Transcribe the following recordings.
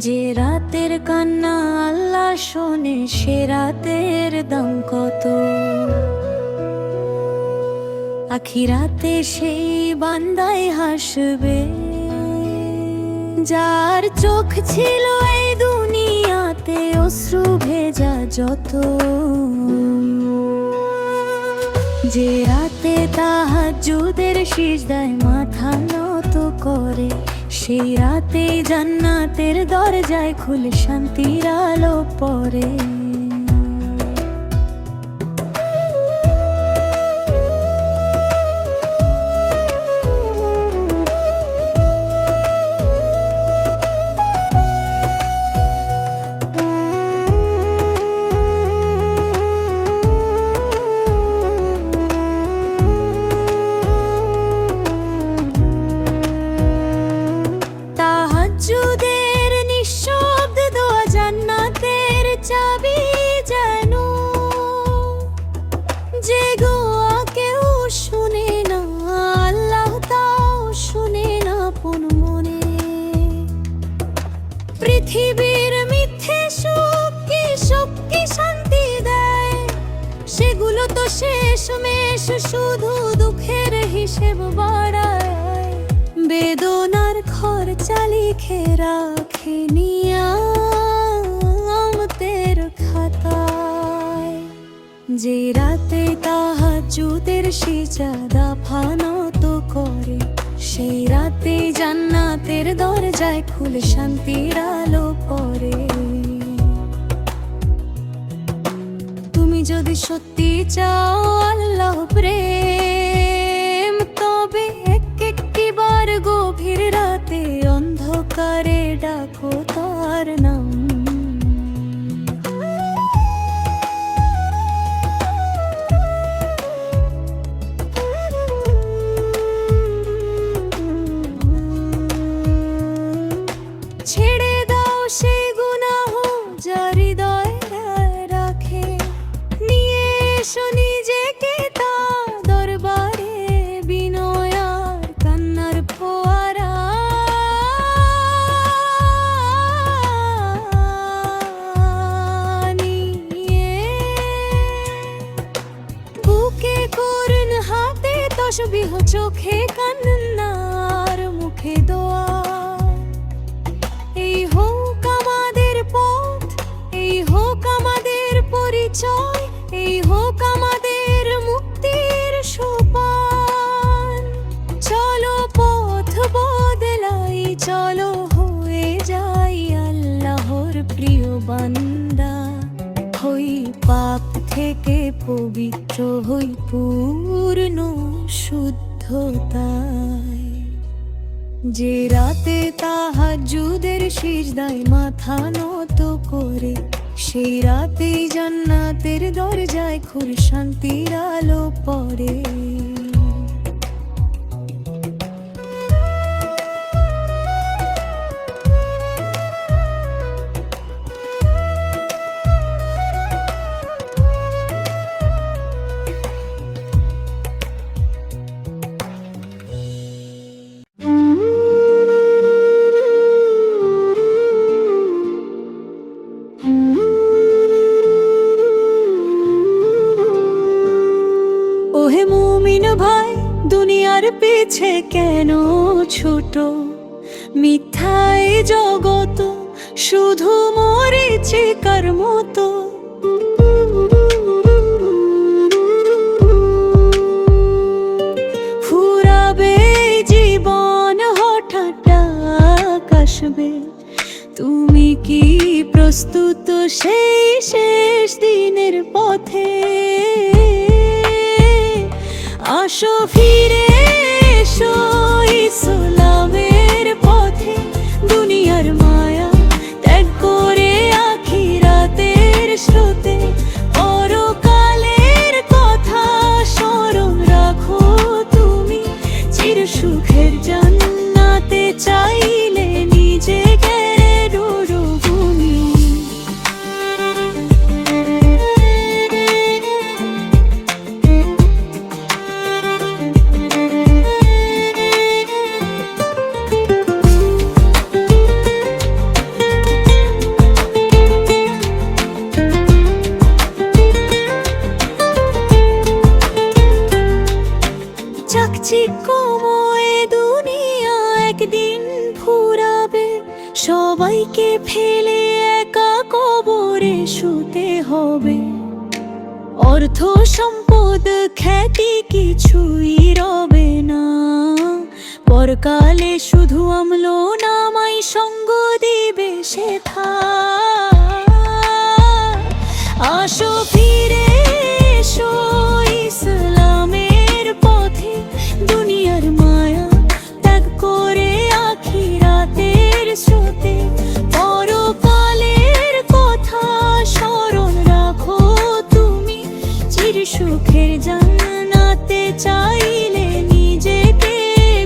যে রাতের কান্না আল্লাহ শোনে, সে রাতের দাম কত। আখিরাতে সেই বান্দাই হাসবে, যার চোখ ছিল এই দুনিয়াতে অশ্রু ভেজা যত। যে রাতে তাহাজ্জুদের সিজদায় মাথা নত করে, সেই রাতে জান্নাতের দরজায় খুলে শান্তির আলো পড়ে। তাহাজ্জুদের নিঃশব্দ দোয়া জান্নাতের চাবি যেন, যে গোয়া কেউ শুনে না আল্লাহ তাও শুনে না আপন মনে। পৃথিবীর মিথ্যে সুখ কি শান্তি দেয়, সেগুলো তো শেষমেশ শুধু দুঃখের হিসেব বাড়ায়। বেদনার খরচা লিখে রাখে নিয়ামতের খাতায়। যে রাতে তাহাজ্জুদের সিজদা নত করে, সেই রাতে জান্নাতের দরজায় খুলে শান্তির আলো পড়ে। তুমি যদি সত্যি চাও আল্লাহ প্রেম, তবে একটি বার গভীর রাতে অন্ধকারে ডাকো তার নাম। ছেড়ে দাও সে গুনাহ যা হৃদয়ে রাখে, নিয়ে এসো নিজেকে তার দরবারে বিনয় আর কান্নার ফোয়ারা। বুকে করুন হাতে তসবিহ, চোখে কান্নার মুখে দোয়া। এই হোক আমাদের পথ, এই হোক আমাদের পরিচয়, এই হোক আমাদের মুক্তির সোপান। চলো পথ বদলাই, চলো হয়ে যাই আল্লাহর প্রিয় বান্দা। হই পাপ থেকে পবিত্র, হই পূর্ণ শুদ্ধতায়। যে রাতে তাহাজ্জুদের সিজদায় মাথা নত করে, সেই রাতেই জান্নাতের দরজায় খুলে শান্তির আলো পড়ে। ওহে মুমিন ভাই, দুনিয়ার পিছে কেন ছোট? মিথ্যায় জগত শুধু মরীচিকার মতো। ফুরাবে জীবন, হঠাৎ ডাক আসবে। তুমি কি প্রস্তুত সেই শেষ দিনের পথে? আসো ফিরে এসো ইসলামের পথে, দুনিয়ার মায়া ত্যাগ করে আখিরাতের স্রোতে। পরকালের কথা স্মরণ রাখো তুমি, চির সুখের জান্নাতে চাইলে নিজেকে ডোরো ভূমি। চিকময় দুনিয়া একদিন ফুরাবে, সবাইকে ফেলে একা কবরে শুতে হবে। অর্থ সম্পদ খ্যাতি কিছুই রবে না, পরকালে শুধু আমল নামাই সঙ্গ দিবে সেথা। আসো ফিরে এসো ইসলামের পথে, দুনিয়ার মায়া ত্যাগ করে আখিরাতের স্রোতে। পরকালের কথা স্মরণ রাখো তুমি, চির সুখের জান্নাতে চাইলে নিজেকে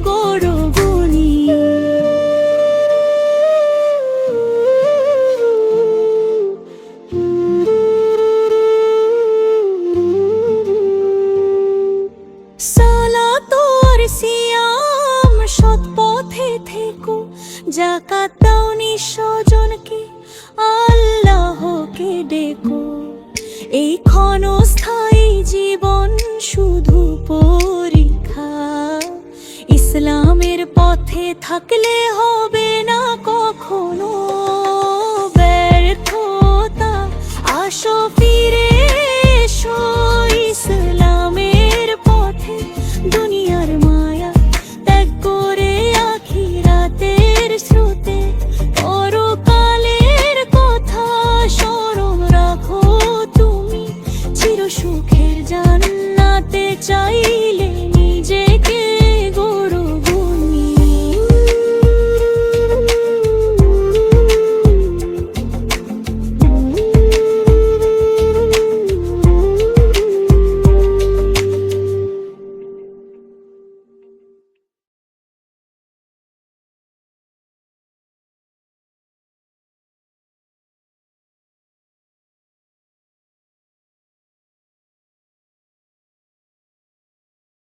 গড়ো গুণী। সালাত আর সিয়াম সৎ পথে থেকো, যাকাত দাও নিঃস্বজনকে, আল্লাহকে ডেকো। এই ক্ষণস্থায়ী জীবন শুধু পরীক্ষা, ইসলামের পথে থাকলে হবে না কখনো ব্যর্থতা। আসো ফিরে এসো ইসলামের পথে, দুনিয়ার মায়া ত্যাগ করে আখিরাতের স্রোতে। পরকালের কথা স্মরণ রাখো তুমি, চির সুখের জান্নাতে চাই।